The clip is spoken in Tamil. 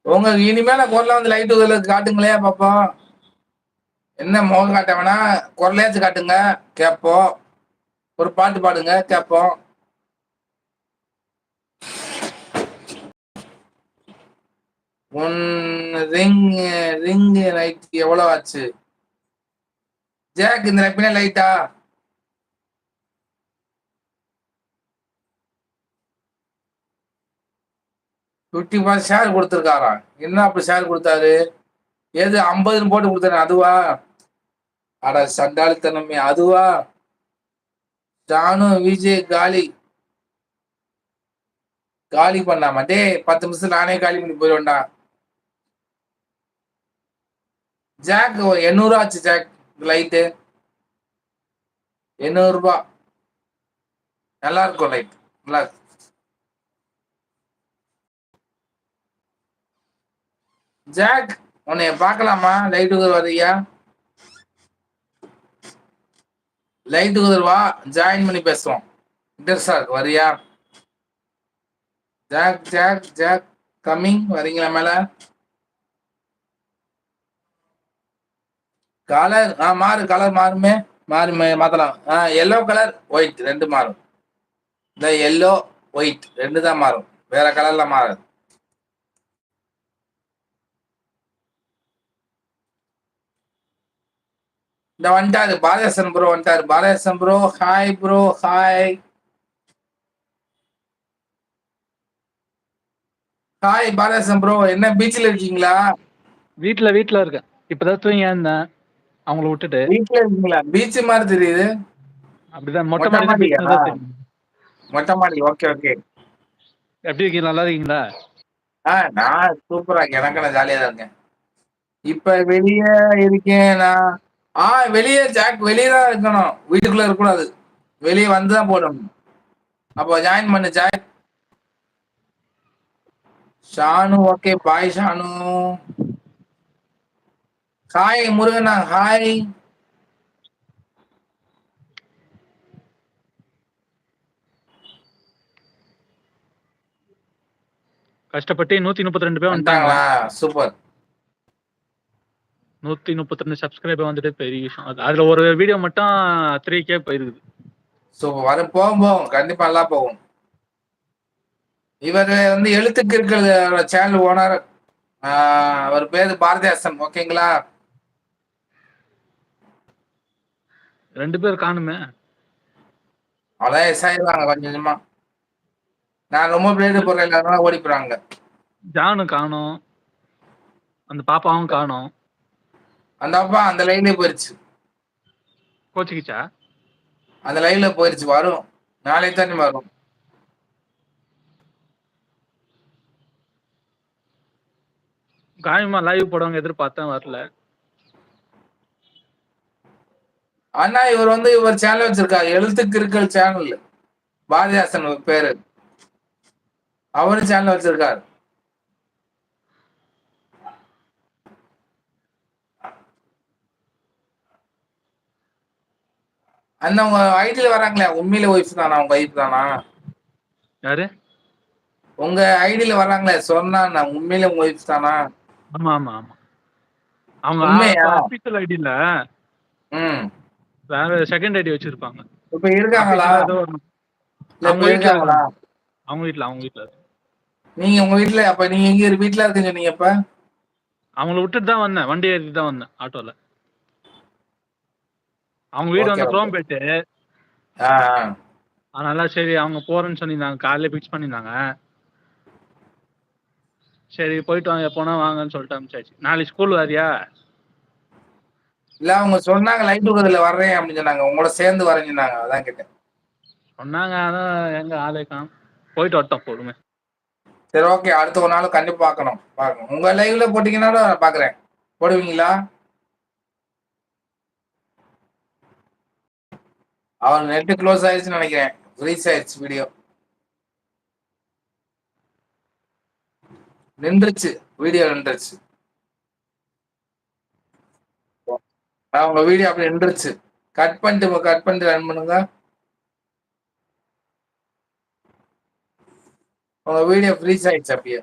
உங்க இனிமேல குரலை வந்து லைட்டு காட்டுங்களே பாப்போம். என்ன முகம் காட்ட வேணா, குரலையாச்சும் காட்டுங்க கேட்போம். ஒரு பாட்டு பாடுங்க கேட்போம். உன் ரிங் ரிங் லைட் எவ்வளவு ஆச்சு ஜாக்? இந்த பின்ன லைட்டா 50% ஷேர் கொடுத்துருக்காரா? என்ன அப்படி ஷேர் கொடுத்தாரு? ஏது 50 போட்டு கொடுத்தாரு அதுவா? அட சண்டாளித்தனமே அதுவா? ஜானு விஜய் காலி காலி பண்ணாமா? டே 10 நிமிஷம் நானே காலி பண்ணி போயிடுவேன்டா. ஜாக் 800 ஆச்சு ஜாக் லைட்டு. 800 ரூபாய். நல்லா இருக்கும் லைட், நல்லா இருக்கும். ஜாக் உன்னைய பார்க்கலாமா? லைட்டுக்கு வரியா? லைட்டுக்கு வா, ஜாயின் பண்ணி பேசுவோம். இன்ட்ரெஸ்டா இருக்கு, வரியா? ஜாக் ஜாக் ஜாக் கம்மிங், வரீங்களா மேல? கலர் மாறு, கலர் மாறுமே, மாத்தலாம். எல்லோ கலர் ஒயிட் ரெண்டு மாறும். இந்த எல்லோ ஒயிட் ரெண்டு தான் மாறும், வேற கலர்ல மாறாது. இந்த வந்துட்டாரு பாலேசன் ப்ரோ, வந்துட்டாரு Balesan bro. Hi bro, hi hi Balesan bro. என்ன பீச்ல இருக்கீங்களா? வீட்டுல இருக்கேன். இப்பதான் தூங்கி இருந்தேன், அவங்கள விட்டுட்டு. வீட்டுல இருக்கீங்களா? பீச் மாதிரி தெரியுது. அப்படிதான் மொட்டை மாடி தான் பீச் தான் தெரியும். மொட்டை மாடி, ஓகே ஓகே. எப்படி இருக்கீங்க? நல்லா இருக்கீங்களா? நான் சூப்பரா இருக்கேன், எனக்கு நான் ஜாலியா தான் இருக்கேன். இப்ப வெளியே இருக்கேன் நான். வெளியே ஜாக், வெளியே தான் இருக்கணும், வீட்டுக்குள்ள இருக்கக்கூடாது. வெளியே வந்துதான் போடணும். அப்போ ஜாயின் பண்ணு Jack. Shanu okay, bye Shanu. Hi முருகனா, ஹாய். கஷ்டப்பட்டு 132 பேர் வந்துட்டாங்க. வந்துட்டாங்களா? சூப்பர். 132 சப்ஸ்கிரைபர் வந்துட்டு பெரிய விஷயம். அதுல ஒரு வீடியோ மட்டும் 3K போயிருக்குது. சூப்பர். வர போகும், கண்டிப்பா நல்லா போகும். இவர் வந்து எழுத்துக்கு இருக்கிற சேனல் ஓனர். அவர் பேரு பாரதிதாசன், ஓகேங்களா? 2 பேர் காணுமே. அதான் எஸ்ஆயிருவாங்க கொஞ்சம் கொஞ்சமா. நான் ரொம்ப பிளேடு போடுறேன், எல்லாரும் ஓடி போறாங்க. ஜானு காணும், அந்த பாப்பாவும் காணும். அந்த அப்பா அந்த லைன்லயே போயிருச்சு. கோச்சிக்கிச்சா? அந்த லைன்ல போயிருச்சு, வரும் நாளைக்கு தானே வரும். காயமா லைவ் போடுவாங்க எதிர்பார்த்தேன், வரல. அண்ணா இவர் வந்து இவர் சேனல் வச்சிருக்காரு, எழுத்துக்கு இருக்கல் சேனல். பாரதிதாசன் பேரு, அவரு சேனல் வச்சிருக்காரு. அந்த உங்க ஐடியில வராங்களே, உண்மையில ஒய்ஃப் தானா? உங்க ஒய்ஃப் தானா? யாரு? உங்க ஐடியில வராங்களே, சொன்னா உண்மையில உங்க ஒய்ஃப் தானா? ஆமா ஆமா ஆமா, அவங்க உண்மையா? அபிஷியல் ஐடி இல்ல, வேற செகண்ட் ஐடி வச்சிருப்பாங்க. இப்ப இருக்காங்களா? ஏதோ இல்ல அவங்க இப்ப வீட்டுல இருக்காங்களா? இருக்காங்க. அவங்க வீட்டுல நீங்க உங்க வீட்டுல, அப்ப நீங்க எங்க வீட்டுல இருக்குங்க நீங்க? இப்ப அவங்கள விட்டுட்டு தான் வந்தேன், வண்டி ஏறிட்டு தான் வந்தேன் ஆட்டோல. அவங்க வீடு ஓகே வந்து ஓகே. குரோம்பேட்டு. ஆ அதனால சரி அவங்க போறேன்னு சொல்லியிருந்தாங்க, காலையில பிக்ஸ் பண்ணியிருந்தாங்க. சரி போயிட்டு வாங்க, எப்போனா வாங்கன்னு சொல்லிட்டு அனுப்பிச்சாச்சு. நாளைக்கு ஸ்கூல் வரியா? இல்ல அவங்க சொன்னாங்க லைட் டுகெதர்ல வர்றேன் அப்படின்னு சொன்னாங்க, உங்களோட சேர்ந்து வரேன்னு சொன்னாங்க, அதான் கேட்டேன். சொன்னாங்க, அதான் எங்க ஆளே காணோம். போயிட்டு வரட்டும் பொறுமை. சரி ஓகே, அடுத்த ஒரு நாள் கண்டிப்பா பார்க்கணும். உங்க லைவ்ல போட்டீங்கன்னா பாக்குறேன். போடுவீங்களா? அவர் நெட் க்ளோஸ் ஆயிடுச்சுன்னு நினைக்கிறேன், ரீச் ஆயிடுச்சு வீடியோ, நின்றுச்சு, வீடியோ நின்றுச்சு. உங்க வீடியோ அப்படி நின்றுச்சு. கட் பண்ணிட்டு ரன் பண்ணுங்க. உங்க வீடியோ ஃப்ரீஸ் ஆயிடுச்சு அப்படியே.